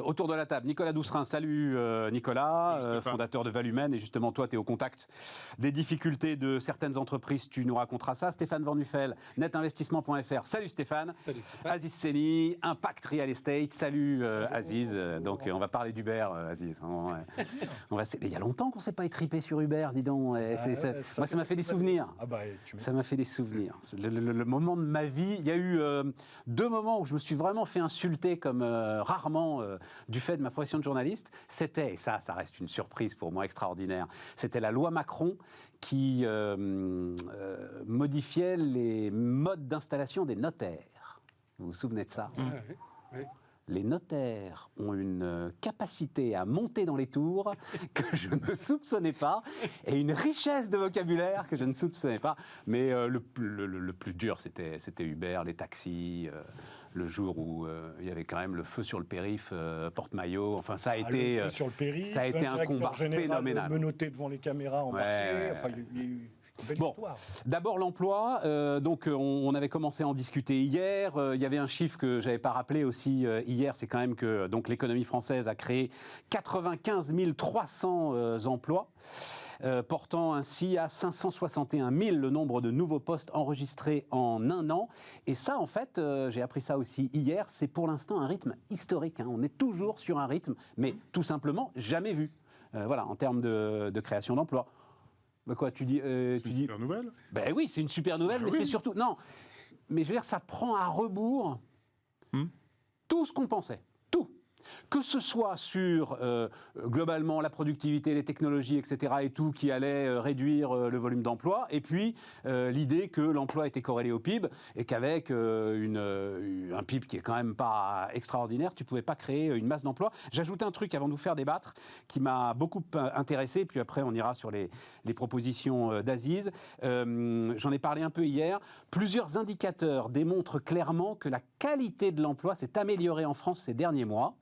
autour de la table, Nicolas Doucerin. Salut Nicolas, fondateur de Valumène. Et justement, toi, tu es au contact des difficultés de certaines entreprises. Tu nous raconteras ça. Stéphane Van Nuffel, netinvestissement.fr. Salut Stéphane. Salut Stéphane. Aziz Seni, Impact Real Estate. Salut Aziz. Donc, on va parler d'Uber, Aziz. Il y a longtemps qu'on ne s'est pas étripé sur Uber, dis donc. Moi, ça m'a fait des souvenirs. Ça m'a fait des souvenirs. Le moment de ma vie, il y a eu 2 moments où je me suis vraiment fait insulter comme rarement du fait de ma profession de journaliste. C'était, et ça reste une surprise pour moi extraordinaire, c'était la loi Macron qui modifiait les modes d'installation des notaires. Vous vous souvenez de ça ? Oui. Les notaires ont une capacité à monter dans les tours que je ne soupçonnais pas et une richesse de vocabulaire que je ne soupçonnais pas. Mais le plus dur, c'était Uber, les taxis, le jour où il y avait quand même le feu sur le périph', porte-maillot. Enfin, ça a été, le feu sur le périph', ça a été un combat phénoménal. Menotté devant les caméras, embarqué. Enfin, il y a eu... Bon, d'abord l'emploi. Donc, on avait commencé à en discuter hier. Il y avait un chiffre que j'avais pas rappelé aussi hier, c'est quand même que donc l'économie française a créé 95 300 emplois, portant ainsi à 561 000 le nombre de nouveaux postes enregistrés en un an. Et ça, en fait, j'ai appris ça aussi hier. C'est pour l'instant un rythme historique. On est toujours sur un rythme, mais tout simplement jamais vu. Voilà, en termes de création d'emplois. Bah quoi, tu dis une super nouvelle. Ben oui, c'est une super nouvelle, mais c'est surtout... Non, mais je veux dire, ça prend à rebours tout ce qu'on pensait. Tout. Que ce soit sur, globalement, la productivité, les technologies, etc., et tout, qui allait réduire le volume d'emploi, et puis l'idée que l'emploi était corrélé au PIB, et qu'avec un PIB qui est quand même pas extraordinaire, tu pouvais pas créer une masse d'emplois. J'ajoute un truc avant de vous faire débattre, qui m'a beaucoup intéressé, puis après on ira sur les propositions d'Aziz. J'en ai parlé un peu hier. Plusieurs indicateurs démontrent clairement que la qualité de l'emploi s'est améliorée en France ces derniers mois,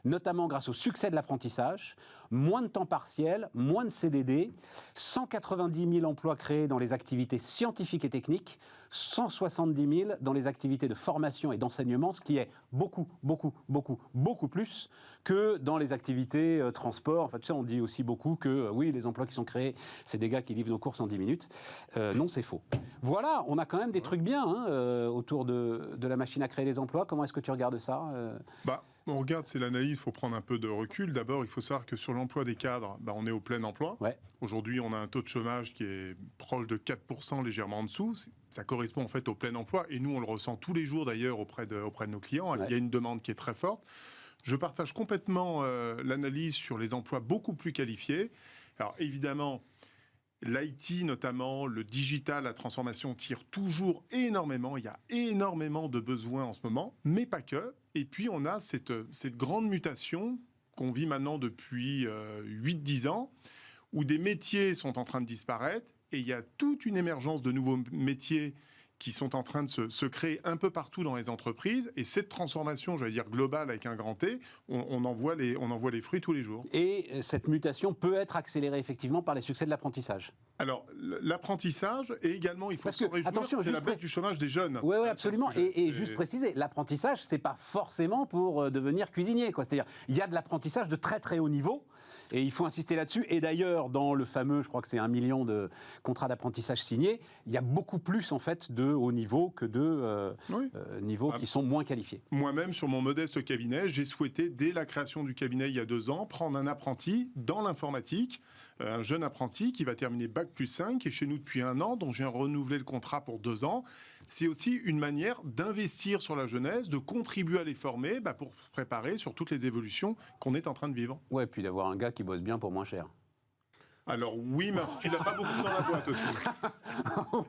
notamment grâce au succès de l'apprentissage, moins de temps partiel, moins de CDD, 190 000 emplois créés dans les activités scientifiques et techniques, 170 000 dans les activités de formation et d'enseignement, ce qui est beaucoup plus que dans les activités transport. Enfin, tu sais, on dit aussi beaucoup que oui, les emplois qui sont créés, c'est des gars qui livrent nos courses en 10 minutes. Non, c'est faux. Voilà, on a quand même des trucs bien autour de la machine à créer des emplois. Comment est-ce que tu regardes ça On regarde, c'est l'analyse, il faut prendre un peu de recul. D'abord, il faut savoir que sur l'emploi des cadres, on est au plein emploi. Ouais. Aujourd'hui, on a un taux de chômage qui est proche de 4%, légèrement en dessous. Ça correspond en fait au plein emploi. Et nous, on le ressent tous les jours d'ailleurs auprès de nos clients. Ouais. Il y a une demande qui est très forte. Je partage complètement l'analyse sur les emplois beaucoup plus qualifiés. Alors évidemment, l'IT notamment, le digital, la transformation tire toujours énormément. Il y a énormément de besoins en ce moment, mais pas que. Et puis on a cette grande mutation qu'on vit maintenant depuis 8-10 ans, où des métiers sont en train de disparaître, et il y a toute une émergence de nouveaux métiers qui sont en train de se créer un peu partout dans les entreprises. Et cette transformation, j'allais dire globale avec un grand T, on en voit les fruits tous les jours. Et cette mutation peut être accélérée effectivement par les succès de l'apprentissage. Alors, l'apprentissage, et également, il faut se réjouir, c'est la baisse du chômage des jeunes. Oui, absolument. Et juste préciser, l'apprentissage, c'est pas forcément pour devenir cuisinier, quoi. C'est-à-dire, il y a de l'apprentissage de très très haut niveau, et il faut insister là-dessus. Et d'ailleurs, dans le fameux, je crois que c'est 1 million de contrats d'apprentissage signés, il y a beaucoup plus, en fait, de haut niveau que de niveaux qui sont moins qualifiés. Moi-même, sur mon modeste cabinet, j'ai souhaité, dès la création du cabinet il y a 2 ans, prendre un apprenti dans l'informatique, un jeune apprenti qui va terminer Bac plus 5, qui est chez nous depuis 1 an, dont j'ai renouvelé le contrat pour 2 ans. C'est aussi une manière d'investir sur la jeunesse, de contribuer à les former pour se préparer sur toutes les évolutions qu'on est en train de vivre. Ouais, puis d'avoir un gars qui bosse bien pour moins cher. Alors oui, mais tu l'as pas beaucoup dans la boîte aussi.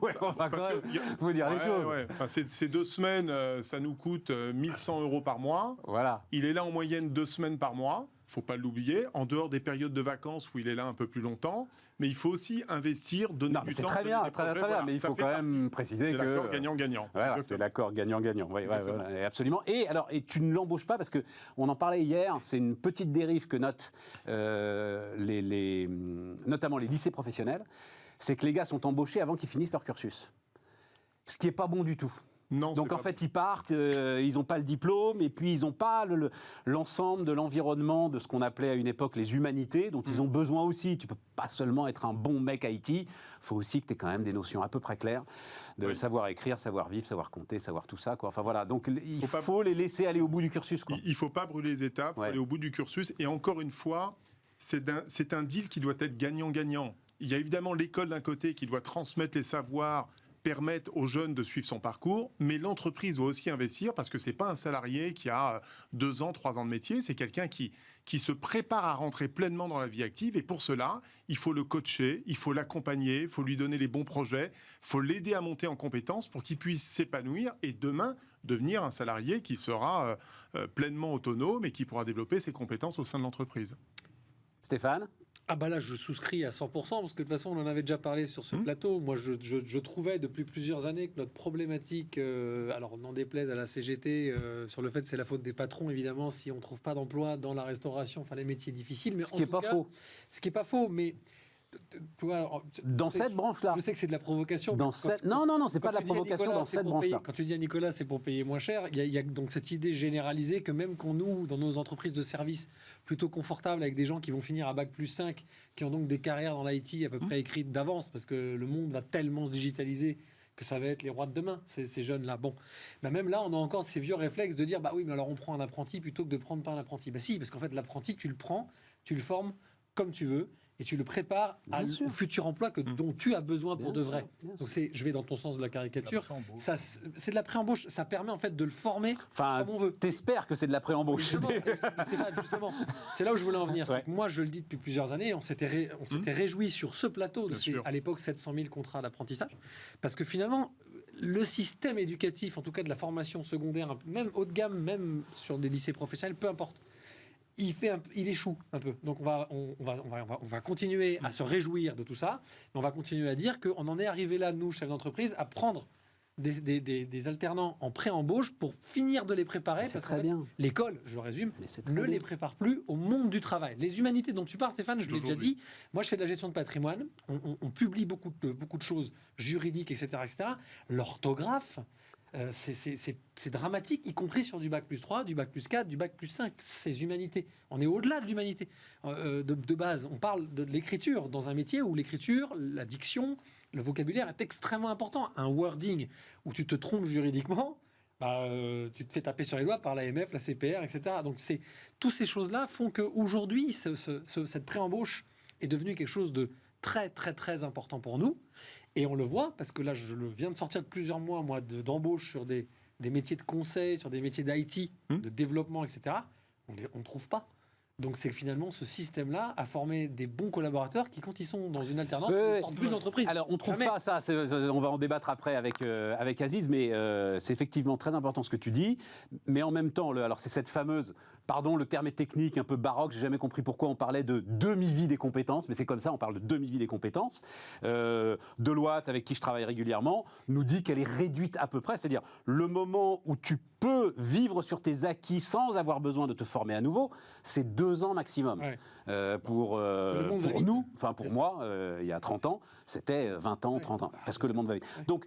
Ouais, on va quand même, faut dire les choses. Ouais. Enfin, ces 2 semaines, ça nous coûte 1 100 € par mois. Voilà. Il est là en moyenne 2 semaines par mois. Faut pas l'oublier, en dehors des périodes de vacances où il est là un peu plus longtemps, mais il faut aussi investir, donner du temps. C'est très bien, très bien, mais il faut quand même préciser que... C'est l'accord gagnant-gagnant. Voilà, c'est l'accord gagnant-gagnant, voilà, absolument. Et tu ne l'embauches pas, parce qu'on en parlait hier, c'est une petite dérive que notent notamment les lycées professionnels, c'est que les gars sont embauchés avant qu'ils finissent leur cursus. Ce qui n'est pas bon du tout. Non, Donc en fait, ils partent, ils n'ont pas le diplôme, et puis ils n'ont pas l'ensemble de l'environnement de ce qu'on appelait à une époque les humanités, dont ils ont besoin aussi. Tu ne peux pas seulement être un bon mec IT, il faut aussi que tu aies quand même des notions à peu près claires de savoir écrire, savoir vivre, savoir compter, savoir tout ça, quoi. Enfin voilà, donc il faut les laisser aller au bout du cursus, quoi. Il ne faut pas brûler les étapes, il faut aller au bout du cursus. Et encore une fois, c'est un deal qui doit être gagnant-gagnant. Il y a évidemment l'école d'un côté qui doit transmettre les savoirs, permettre aux jeunes de suivre son parcours, mais l'entreprise doit aussi investir parce que c'est pas un salarié qui a 2 ans, 3 ans de métier, c'est quelqu'un qui se prépare à rentrer pleinement dans la vie active, et pour cela, il faut le coacher, il faut l'accompagner, il faut lui donner les bons projets, il faut l'aider à monter en compétences pour qu'il puisse s'épanouir et demain devenir un salarié qui sera pleinement autonome et qui pourra développer ses compétences au sein de l'entreprise. Stéphane ? Ah bah là, je souscris à 100%, parce que de toute façon, on en avait déjà parlé sur ce plateau. Moi, je trouvais depuis plusieurs années que notre problématique, alors n'en déplaise à la CGT, sur le fait que c'est la faute des patrons, évidemment, si on ne trouve pas d'emploi dans la restauration, enfin les métiers difficiles. Mais ce qui n'est pas faux. Ce qui n'est pas faux, mais... Tu vois, dans cette branche-là. Je sais que c'est de la provocation. Non, c'est pas de la provocation dans cette branche-là. Quand tu dis à Nicolas, c'est pour payer moins cher, il y a donc cette idée généralisée que même qu'on nous, dans nos entreprises de services plutôt confortables, avec des gens qui vont finir à Bac+5, qui ont donc des carrières dans l'IT à peu près écrites d'avance, parce que le monde va tellement se digitaliser que ça va être les rois de demain, ces jeunes-là. Bon, bah même là, on a encore ces vieux réflexes de dire, bah oui, mais alors on prend un apprenti plutôt que de prendre pas un apprenti. Bah si, parce qu'en fait, l'apprenti, tu le prends, tu le formes comme tu veux, et tu le prépares au futur emploi dont tu as besoin pour de vrai. Donc je vais dans ton sens de la caricature. Ça, c'est de la pré-embauche. Ça permet en fait de le former comme on veut. T'espères que c'est de la pré-embauche. Justement, c'est là où je voulais en venir. C'est que moi, je le dis depuis plusieurs années. On s'était réjoui sur ce plateau de à l'époque 700 000 contrats d'apprentissage, parce que finalement, le système éducatif, en tout cas de la formation secondaire, même haut de gamme, même sur des lycées professionnels, peu importe. Il échoue un peu. Donc on va continuer à se réjouir de tout ça, mais on va continuer à dire qu'on en est arrivé là, nous, chefs d'entreprise, à prendre des alternants en pré-embauche pour finir de les préparer, parce que l'école, je résume, ne les prépare plus au monde du travail. Les humanités dont tu parles, Stéphane, je l'ai déjà dit, moi je fais de la gestion de patrimoine, on publie beaucoup de choses juridiques, etc. L'orthographe, c'est dramatique, y compris sur du Bac+3, du Bac+4, du Bac+5. Ces humanités. On est au-delà de l'humanité. De base, on parle de l'écriture dans un métier où l'écriture, la diction, le vocabulaire est extrêmement important. Un wording où tu te trompes juridiquement, tu te fais taper sur les doigts par l'AMF, la CPR, etc. Donc toutes ces choses-là font qu'aujourd'hui, cette pré-embauche est devenue quelque chose de très, très, très important pour nous. Et on le voit, parce que là, je viens de sortir de plusieurs mois, d'embauche sur des métiers de conseil, sur des métiers d'IT, de développement, etc. On ne trouve pas. Donc c'est que finalement, ce système-là a formé des bons collaborateurs qui, quand ils sont dans une alternance, ne sortent plus d'entreprise. Alors, on ne trouve pas ça, on va en débattre après avec Aziz, mais c'est effectivement très important ce que tu dis. Mais en même temps, alors c'est cette fameuse, pardon, le terme est technique, un peu baroque, j'ai jamais compris pourquoi on parlait de demi-vie des compétences, mais c'est comme ça, on parle de demi-vie des compétences. Deloitte, avec qui je travaille régulièrement, nous dit qu'elle est réduite à peu près, c'est-à-dire le moment où tu peux vivre sur tes acquis sans avoir besoin de te former à nouveau, c'est 2 ans maximum. Pour nous, enfin pour moi, il y a 30 ans, c'était 20 ans, 30 ans, parce que le monde va vite. Donc,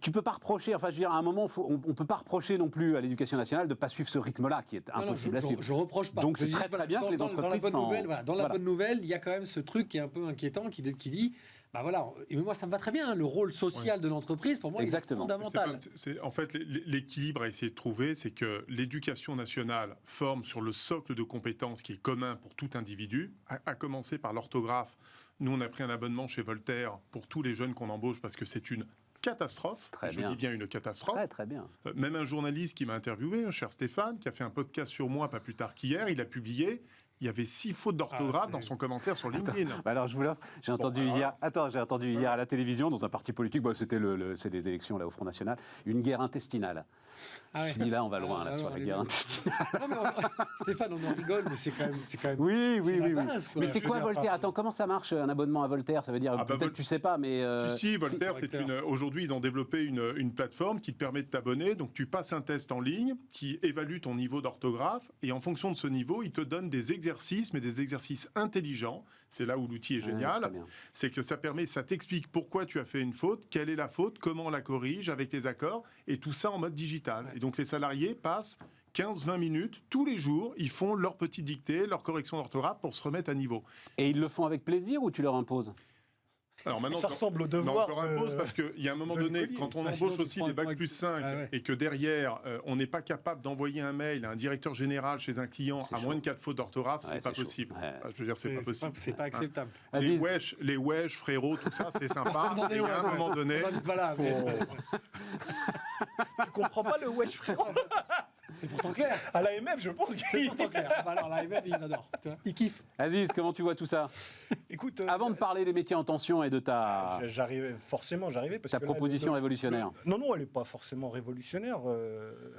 tu peux pas reprocher, enfin je veux dire, à un moment, on peut pas reprocher non plus à l'éducation nationale de pas suivre ce rythme-là, qui est impossible à suivre. Je reproche pas. Donc c'est très bien que les entreprises dans la bonne nouvelle, il y a quand même ce truc qui est un peu inquiétant, qui dit... Bah voilà, et moi ça me va très bien, le rôle social de l'entreprise, pour moi, il est fondamental. En fait, l'équilibre à essayer de trouver, c'est que l'éducation nationale forme sur le socle de compétences qui est commun pour tout individu, à commencer par l'orthographe. Nous, on a pris un abonnement chez Voltaire pour tous les jeunes qu'on embauche parce que c'est une catastrophe. Dis bien une catastrophe. Très bien. Même un journaliste qui m'a interviewé, cher Stéphane, qui a fait un podcast sur moi pas plus tard qu'hier, il a publié... Il y avait 6 fautes d'orthographe dans son commentaire sur LinkedIn. Alors je vous l'offre. J'ai entendu hier à la télévision dans un parti politique. C'est des élections là au Front National. Une guerre intestinale. Je dis là, on va loin sur la guerre intestinale. Non, mais Stéphane, on en rigole, mais c'est quand même. Oui. Base, mais c'est quoi Voltaire? Attends, comment ça marche un abonnement à Voltaire? Ça veut dire peut-être tu sais pas, mais si Voltaire, aujourd'hui ils ont développé une plateforme qui te permet de t'abonner. Donc tu passes un test en ligne qui évalue ton niveau d'orthographe et en fonction de ce niveau, il te donne des exercices exercices, mais des exercices intelligents. C'est là où l'outil est génial. C'est que ça t'explique pourquoi tu as fait une faute, quelle est la faute, comment on la corrige avec les accords, et tout ça en mode digital. Et donc les salariés passent 15-20 minutes, tous les jours, ils font leur petite dictée, leur correction d'orthographe pour se remettre à niveau. Et ils le font avec plaisir ou tu leur imposes ? Alors maintenant, ça ressemble au devoir. Non, je leur impose parce qu'il y a un moment donné, quand on embauche aussi des bacs plus 5 et que derrière, on n'est pas capable d'envoyer un mail à un directeur général chez un client à moins de 4 fautes d'orthographe, c'est pas possible. Je veux dire, c'est pas possible. C'est pas acceptable. Les wesh, frérot, tout ça, c'est sympa. Et à un moment donné, Tu comprends pas le wesh, frérot? C'est pourtant clair. À l'AMF, je pense C'est qu'il... pourtant clair. Alors, l'AMF, ils adorent. Ils kiffent. Aziz, comment tu vois tout ça ? Écoute, Avant de parler des métiers en tension et de ta j'arrivais. Parce ta que proposition révolutionnaire. Non, elle n'est pas forcément révolutionnaire.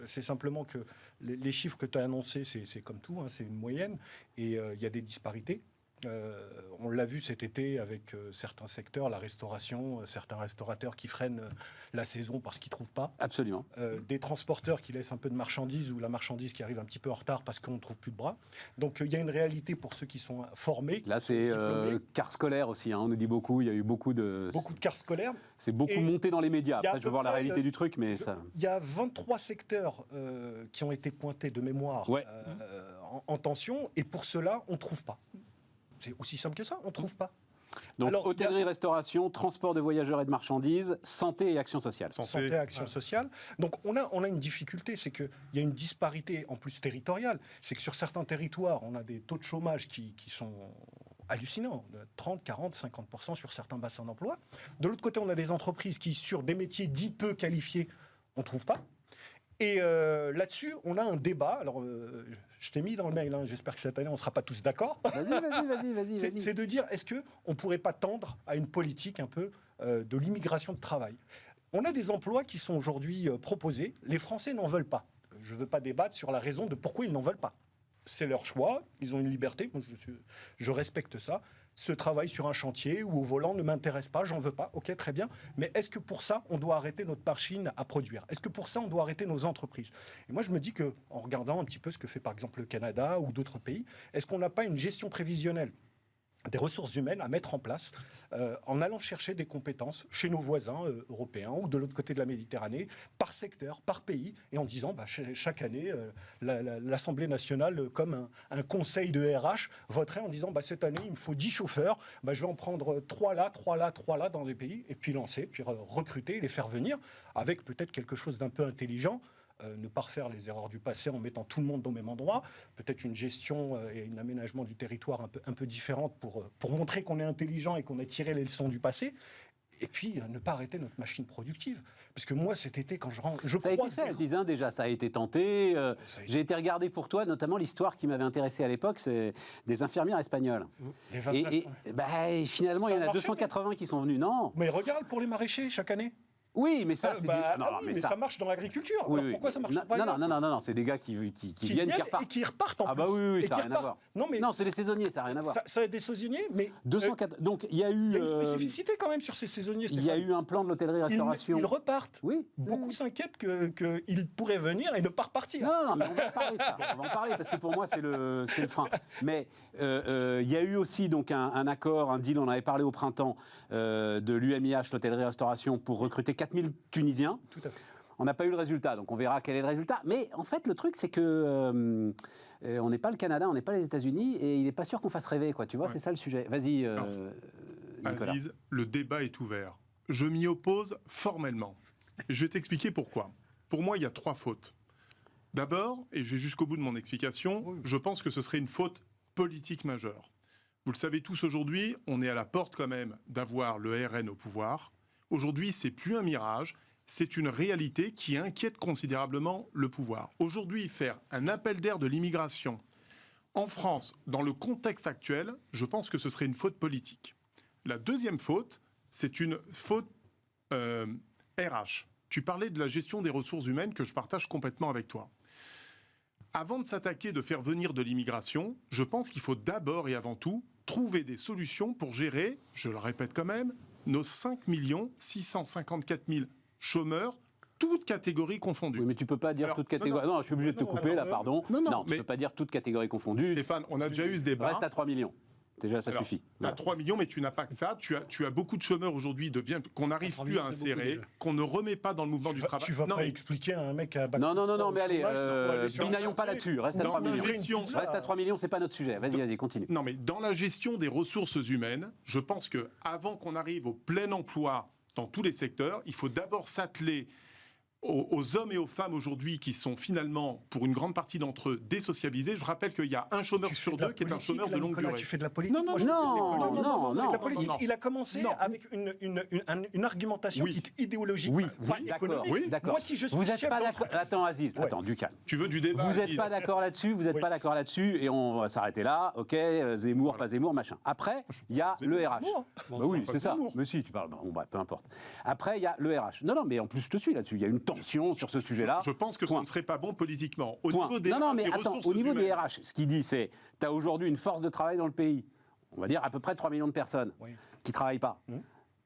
C'est simplement que les chiffres que tu as annoncés, c'est comme tout, hein, c'est une moyenne. Et il y a des disparités. On l'a vu cet été avec certains secteurs, la restauration, certains restaurateurs qui freinent la saison parce qu'ils ne trouvent pas. Absolument. Des transporteurs qui laissent un peu de marchandises ou la marchandise qui arrive un petit peu en retard parce qu'on ne trouve plus de bras. Donc il y a une réalité pour ceux qui sont formés. Là, c'est car scolaire aussi. Hein, on nous dit beaucoup. Il y a eu beaucoup de cars scolaires. C'est beaucoup monté dans les médias. Après, je veux voir la réalité du truc, mais ça. Il y a 23 secteurs qui ont été pointés de mémoire en tension, et pour cela, on ne trouve pas. C'est aussi simple que ça, on ne trouve pas. Donc, hôtellerie, restauration, transport de voyageurs et de marchandises, santé et action sociale. Santé et action sociale. Donc, on a une difficulté, c'est qu'il y a une disparité, en plus territoriale. C'est que sur certains territoires, on a des taux de chômage qui sont hallucinants, de 30, 40, 50% sur certains bassins d'emploi. De l'autre côté, on a des entreprises qui, sur des métiers dits peu qualifiés, on ne trouve pas. Et là-dessus, on a un débat. Alors, je t'ai mis dans le mail, hein, j'espère que cette année, on ne sera pas tous d'accord. Vas-y. C'est de dire, est-ce qu'on ne pourrait pas tendre à une politique un peu de l'immigration de travail ? On a des emplois qui sont aujourd'hui proposés. Les Français n'en veulent pas. Je ne veux pas débattre sur la raison de pourquoi ils n'en veulent pas. C'est leur choix, ils ont une liberté, moi, je respecte ça. Ce travail sur un chantier ou au volant ne m'intéresse pas, j'en veux pas, ok, très bien. Mais est-ce que pour ça, on doit arrêter notre machine à produire ? Est-ce que pour ça, on doit arrêter nos entreprises ? Et moi, je me dis qu'en regardant un petit peu ce que fait par exemple le Canada ou d'autres pays, est-ce qu'on n'a pas une gestion prévisionnelle des ressources humaines à mettre en place en allant chercher des compétences chez nos voisins européens ou de l'autre côté de la Méditerranée, par secteur, par pays, et en disant chaque année, l'Assemblée nationale, comme un conseil de RH, voterait en disant cette année, il me faut 10 chauffeurs, je vais en prendre 3 là dans des pays, et puis lancer, puis recruter, les faire venir, avec peut-être quelque chose d'un peu intelligent. Ne pas refaire les erreurs du passé en mettant tout le monde au même endroit, peut-être une gestion et un aménagement du territoire un peu différente pour montrer qu'on est intelligent et qu'on a tiré les leçons du passé, et puis ne pas arrêter notre machine productive. Parce que moi, cet été, quand je rentre... Ça a été fait, Aziz, déjà, ça a été tenté. J'ai été regarder pour toi, notamment l'histoire qui m'avait intéressé à l'époque, c'est des infirmières espagnoles. Les 29, et finalement, il y en a 280 qui sont venus. Non. Mais regarde pour les maraîchers chaque année. Oui, mais ça, mais ça marche dans l'agriculture. Oui, alors pourquoi ça marche pas Non, c'est des gars qui viennent, qui repartent. Et qui repartent en plus. Ah bah oui, ça n'a rien à voir. Non, c'est des saisonniers, ça n'a rien à voir. Ça a des saisonniers, mais... 204... Donc, il y a eu... Il y a une spécificité quand même sur ces saisonniers. Il y a eu un plan de l'hôtellerie-restauration. Ils repartent. Oui. Beaucoup s'inquiètent qu'ils pourraient venir et ne pas repartir. Non, mais on va en parler de ça. On va en parler, parce que pour moi, c'est le frein. Mais il y a eu aussi donc, un accord, un deal, on avait parlé au printemps, de l'UMIH, l'hôtellerie-restauration, pour recruter 4000 Tunisiens. Tout à fait. On n'a pas eu le résultat, donc on verra quel est le résultat. Mais en fait, le truc, c'est que on n'est pas le Canada, on n'est pas les États-Unis, et il n'est pas sûr qu'on fasse rêver, quoi. Tu vois, c'est ça le sujet. Vas-y, Nicolas. Aziz, le débat est ouvert. Je m'y oppose formellement. Je vais t'expliquer pourquoi. Pour moi, il y a 3 fautes. D'abord, et je vais jusqu'au bout de mon explication, je pense que ce serait une faute politique majeure. Vous le savez tous aujourd'hui, on est à la porte quand même d'avoir le RN au pouvoir. Aujourd'hui, c'est plus un mirage, c'est une réalité qui inquiète considérablement le pouvoir. Aujourd'hui, faire un appel d'air de l'immigration en France, dans le contexte actuel, je pense que ce serait une faute politique. La deuxième faute, c'est une faute RH. Tu parlais de la gestion des ressources humaines que je partage complètement avec toi. Avant de s'attaquer, de faire venir de l'immigration, je pense qu'il faut d'abord et avant tout trouver des solutions pour gérer, je le répète quand même, nos 5 654 000 chômeurs, toutes catégories confondues. Oui, mais tu peux pas dire toute catégorie. Non, je suis obligé de te couper là, pardon. Non, tu peux pas dire toute catégorie confondue. Stéphane, on a déjà eu ce débat. Reste à 3 millions. Déjà, ça suffit. Tu as 3 millions, mais tu n'as pas que ça. Tu as beaucoup de chômeurs aujourd'hui qu'on n'arrive plus à insérer, qu'on ne remet pas dans le mouvement du travail. Tu vas pas expliquer à un mec à Non, mais allez, binaillons pas là-dessus. Reste à 3 millions. Reste à 3 millions, c'est pas notre sujet. Vas-y, continue. Non, mais dans la gestion des ressources humaines, je pense que avant qu'on arrive au plein emploi dans tous les secteurs, il faut d'abord s'atteler aux hommes et aux femmes aujourd'hui qui sont finalement, pour une grande partie d'entre eux, désocialisés. Je rappelle qu'il y a un chômeur sur deux qui est un chômeur de longue durée. Tu fais de la politique. Non, c'est de la politique. Il a commencé avec une argumentation idéologique. Oui, d'accord. Moi, si je suis vous êtes chef pas d'accord. d'entreprise... Attends, Aziz, attends, du calme. Tu veux du débat? Vous n'êtes pas d'accord là-dessus, et on va s'arrêter là. Ok, Zemmour, pas Zemmour, machin. Après, il y a le RH. Oui, c'est ça. Mais si, tu parles. Bon, peu importe. Après, il y a le RH. Non, mais en plus, je te suis là-dessus. Il y a une tension sur ce sujet-là. Je pense que ce ne serait pas bon politiquement. Au niveau des RH, ce qu'il dit, c'est tu as aujourd'hui une force de travail dans le pays. On va dire à peu près 3 millions de personnes qui ne travaillent pas.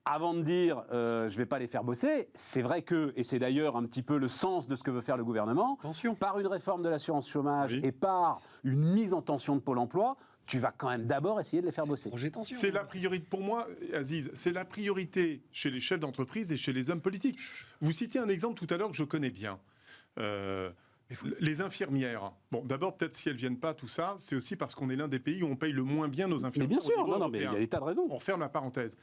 Avant de dire je ne vais pas les faire bosser, c'est vrai que, et c'est d'ailleurs un petit peu le sens de ce que veut faire le gouvernement, par une réforme de l'assurance chômage et par une mise en tension de Pôle emploi, tu vas quand même d'abord essayer de les faire bosser. C'est la priorité, pour moi, Aziz, c'est la priorité chez les chefs d'entreprise et chez les hommes politiques. Vous citez un exemple tout à l'heure que je connais bien. Les infirmières. Bon, d'abord, peut-être si elles ne viennent pas, tout ça, c'est aussi parce qu'on est l'un des pays où on paye le moins bien nos infirmières. Mais bien sûr, mais il y a des tas de raisons. On referme la parenthèse.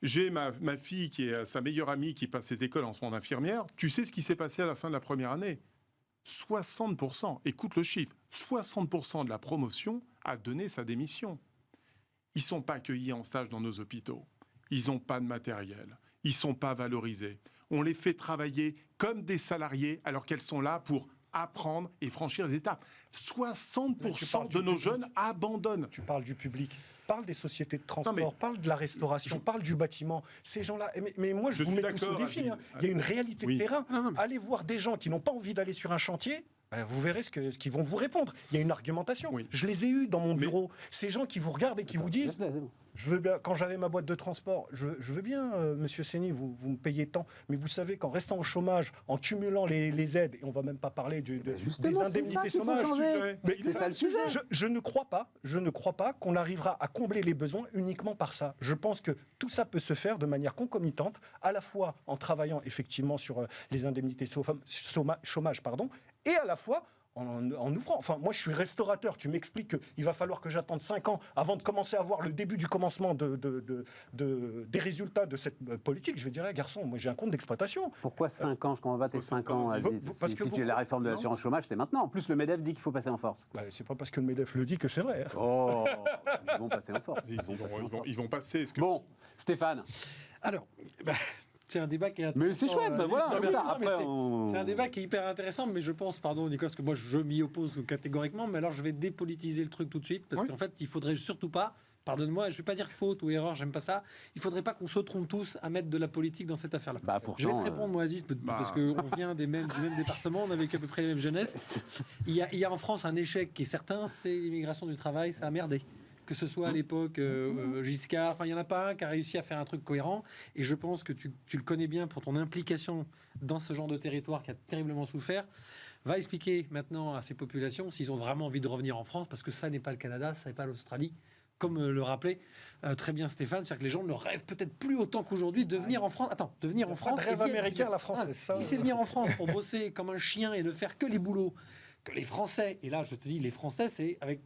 J'ai ma fille qui est sa meilleure amie qui passe ses écoles en ce moment d'infirmière. Tu sais ce qui s'est passé à la fin de la première année ? 60%, écoute le chiffre, 60% de la promotion a donné sa démission. Ils ne sont pas accueillis en stage dans nos hôpitaux. Ils n'ont pas de matériel. Ils ne sont pas valorisés. On les fait travailler comme des salariés alors qu'elles sont là pour apprendre et franchir les étapes. 60% de nos jeunes abandonnent. Tu parles du public. Parle des sociétés de transport, parle de la restauration, parle du bâtiment. Ces gens-là, mais moi je vous mets tous au défi. Il y a une réalité de terrain. Allez voir des gens qui n'ont pas envie d'aller sur un chantier. Vous verrez ce qu'ils vont vous répondre. Il y a une argumentation. Je les ai eus dans mon bureau. Ces gens qui vous regardent et qui vous disent... Je veux bien, quand j'avais ma boîte de transport, je veux bien, Monsieur Séni, vous me payez tant, mais vous savez qu'en restant au chômage, en cumulant les aides, et on ne va même pas parler des indemnités chômage, c'est ça le sujet. Je ne crois pas qu'on arrivera à combler les besoins uniquement par ça. Je pense que tout ça peut se faire de manière concomitante, à la fois en travaillant effectivement sur les indemnités chômage, et à la fois en ouvrant. Enfin, moi, je suis restaurateur. Tu m'expliques qu'il va falloir que j'attende 5 ans avant de commencer à voir le début du commencement des résultats de cette politique. Je vais dire, garçon, moi, j'ai un compte d'exploitation. Pourquoi 5 ans? Je comprends pas tes 5 ans, Aziz. Si tu es la réforme de l'assurance chômage, c'est maintenant. En plus, le MEDEF dit qu'il faut passer en force. C'est pas parce que le MEDEF le dit que c'est vrai. Oh, ils vont passer en force. Ils vont passer. Bon, Stéphane. Alors... C'est un débat qui est intéressant. Mais c'est chouette, c'est un débat qui est hyper intéressant, mais je pense, pardon Nicolas, parce que moi je m'y oppose catégoriquement, mais alors je vais dépolitiser le truc tout de suite, parce qu'en fait, il faudrait surtout pas, pardonne-moi, je ne vais pas dire faute ou erreur, j'aime pas ça, il faudrait pas qu'on se trompe tous à mettre de la politique dans cette affaire-là. Je vais te répondre, moi, Aziz, parce qu'on vient du même département, on a vécu à peu près les mêmes jeunesses. Il y a en France un échec qui est certain, c'est l'immigration du travail, ça a merdé. Que ce soit à l'époque Giscard, enfin il n'y en a pas un qui a réussi à faire un truc cohérent, et je pense que tu le connais bien pour ton implication dans ce genre de territoire qui a terriblement souffert. Va expliquer maintenant à ces populations s'ils ont vraiment envie de revenir en France, parce que ça n'est pas le Canada, ça n'est pas l'Australie, comme le rappelait très bien Stéphane, c'est-à-dire que les gens ne rêvent peut-être plus autant qu'aujourd'hui de venir en France. Attends, de venir en France. Rêve américain, la France, c'est ça. Si c'est venir en France pour bosser comme un chien et ne faire que les boulots que les Français, et là je te dis les Français, c'est avec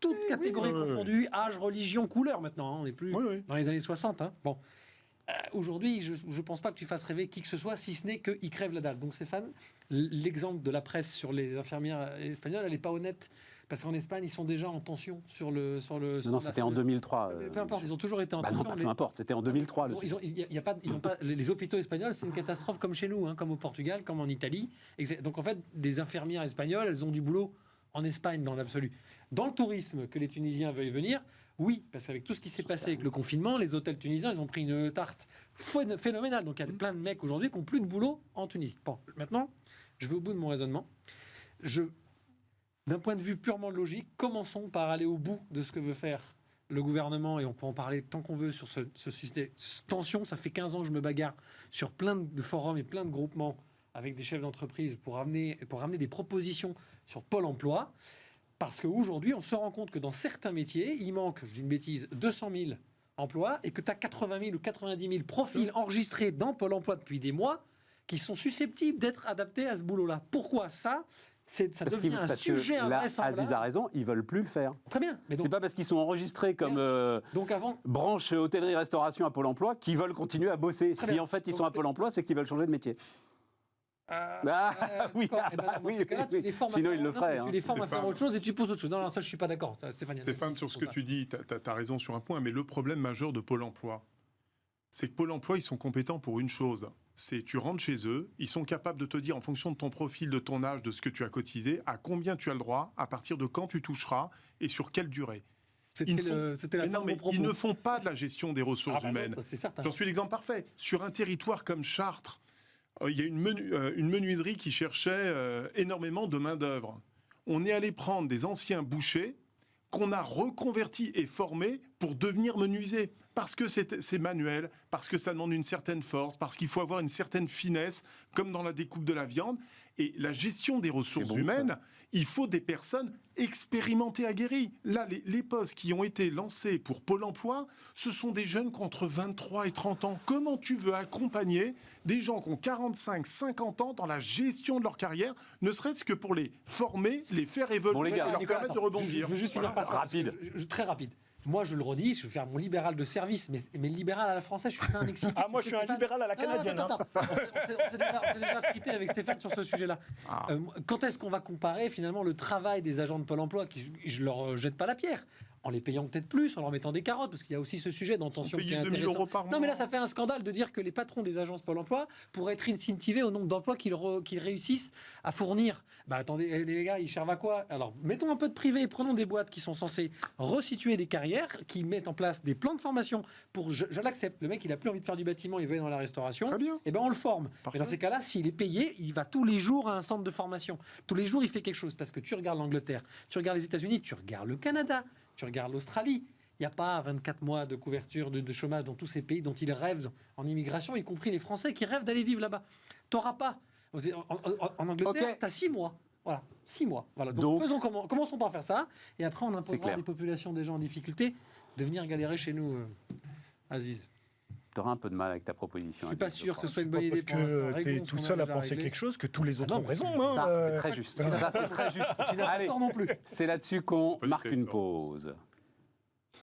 toutes catégories confondues, âge, religion, couleur maintenant, on n'est plus dans les années 60. Bon. Aujourd'hui, je ne pense pas que tu fasses rêver qui que ce soit, si ce n'est qu'ils crèvent la dalle. Donc Stéphane, l'exemple de la presse sur les infirmières espagnoles, elle n'est pas honnête, parce qu'en Espagne, ils sont déjà en tension sur le... Non, c'était en 2003. Peu importe, ils ont toujours été en tension. Non, peu importe, c'était en 2003. Les hôpitaux espagnols, c'est une catastrophe comme chez nous, comme au Portugal, comme en Italie. Donc en fait, les infirmières espagnoles, elles ont du boulot en Espagne dans l'absolu. Dans le tourisme, que les Tunisiens veuillent venir, oui, parce qu'avec tout ce qui s'est passé avec le confinement, les hôtels tunisiens, ils ont pris une tarte phénoménale. Donc il y a plein de mecs aujourd'hui qui n'ont plus de boulot en Tunisie. Bon, maintenant, je vais au bout de mon raisonnement. D'un point de vue purement logique, commençons par aller au bout de ce que veut faire le gouvernement, et on peut en parler tant qu'on veut sur ce système. Tension, ça fait 15 ans que je me bagarre sur plein de forums et plein de groupements avec des chefs d'entreprise pour amener des propositions sur Pôle emploi. Parce qu'aujourd'hui, on se rend compte que dans certains métiers, il manque, je dis une bêtise, 200 000 emplois et que tu as 80 000 ou 90 000 profils enregistrés dans Pôle emploi depuis des mois qui sont susceptibles d'être adaptés à ce boulot-là. Pourquoi ça devient un sujet invraisemblable. Aziz a raison, ils ne veulent plus le faire. Très bien. Mais c'est pas parce qu'ils sont enregistrés comme branche hôtellerie-restauration à Pôle emploi qu'ils veulent continuer à bosser. Si en fait ils sont à Pôle emploi, c'est qu'ils veulent changer de métier. Oui, sinon il le ferait. Tu les formes à faire autre chose et tu poses autre chose. Non, ça je suis pas d'accord. Stéphane, sur ce que tu dis, tu as raison sur un point, mais le problème majeur de Pôle emploi, c'est que Pôle emploi, ils sont compétents pour une chose. C'est tu rentres chez eux, ils sont capables de te dire en fonction de ton profil, de ton âge, de ce que tu as cotisé, à combien tu as le droit, à partir de quand tu toucheras et sur quelle durée. Ils ne font pas de la gestion des ressources humaines. J'en suis l'exemple parfait. Sur un territoire comme Chartres, il y a une menuiserie qui cherchait énormément de main-d'œuvre. On est allé prendre des anciens bouchers qu'on a reconvertis et formés pour devenir menuisiers. Parce que c'est manuel, parce que ça demande une certaine force, parce qu'il faut avoir une certaine finesse, comme dans la découpe de la viande. Et la gestion des ressources humaines, il faut des personnes expérimentées, aguerries. Là, les postes qui ont été lancés pour Pôle emploi, ce sont des jeunes qui ont entre 23 et 30 ans. Comment tu veux accompagner des gens qui ont 45, 50 ans dans la gestion de leur carrière, ne serait-ce que pour les former, les faire évoluer, et leur permettre de rebondir. Je veux juste finir par ça. Rapide. Très rapide. Moi, je le redis, je vais faire mon libéral de service, mais libéral à la française, je suis très excité. Moi, je suis un libéral à la canadienne. Attends. On s'est déjà frité avec Stéphane sur ce sujet-là. Quand est-ce qu'on va comparer, finalement, le travail des agents de Pôle emploi, je ne leur jette pas la pierre, en les payant peut-être plus, en leur mettant des carottes, parce qu'il y a aussi ce sujet d'intention qui est intéressant. Non, mais là, ça fait un scandale de dire que les patrons des agences Pôle emploi pourraient être incentivés au nombre d'emplois qu'ils réussissent à fournir. Bah attendez, les gars, ils servent à quoi? Alors, mettons un peu de privé, prenons des boîtes qui sont censées resituer des carrières, qui mettent en place des plans de formation pour, je l'accepte, le mec, il a plus envie de faire du bâtiment, il veut aller dans la restauration. Très bien. Et ben on le forme. Mais dans ces cas-là, s'il est payé, il va tous les jours à un centre de formation. Tous les jours, il fait quelque chose, parce que tu regardes l'Angleterre, tu regardes les États-Unis, tu regardes le Canada, tu regardes l'Australie, il n'y a pas 24 mois de couverture de chômage dans tous ces pays dont ils rêvent en immigration, y compris les Français qui rêvent d'aller vivre là-bas. Tu n'auras pas. En Angleterre, tu as 6 mois. Voilà, 6 mois. Voilà. Donc commençons par faire ça, et après on imposera à des populations des gens en difficulté de venir galérer chez nous, Aziz. Tu auras un peu de mal avec ta proposition. Je ne suis pas sûr que ce soit une bonne idée. Parce que tu es tout seul à penser quelque chose, que tous les autres ont raison. Ça, c'est très juste. Ça, c'est très juste. Tu n'as pas tort non plus. C'est là-dessus qu'on marque une pause.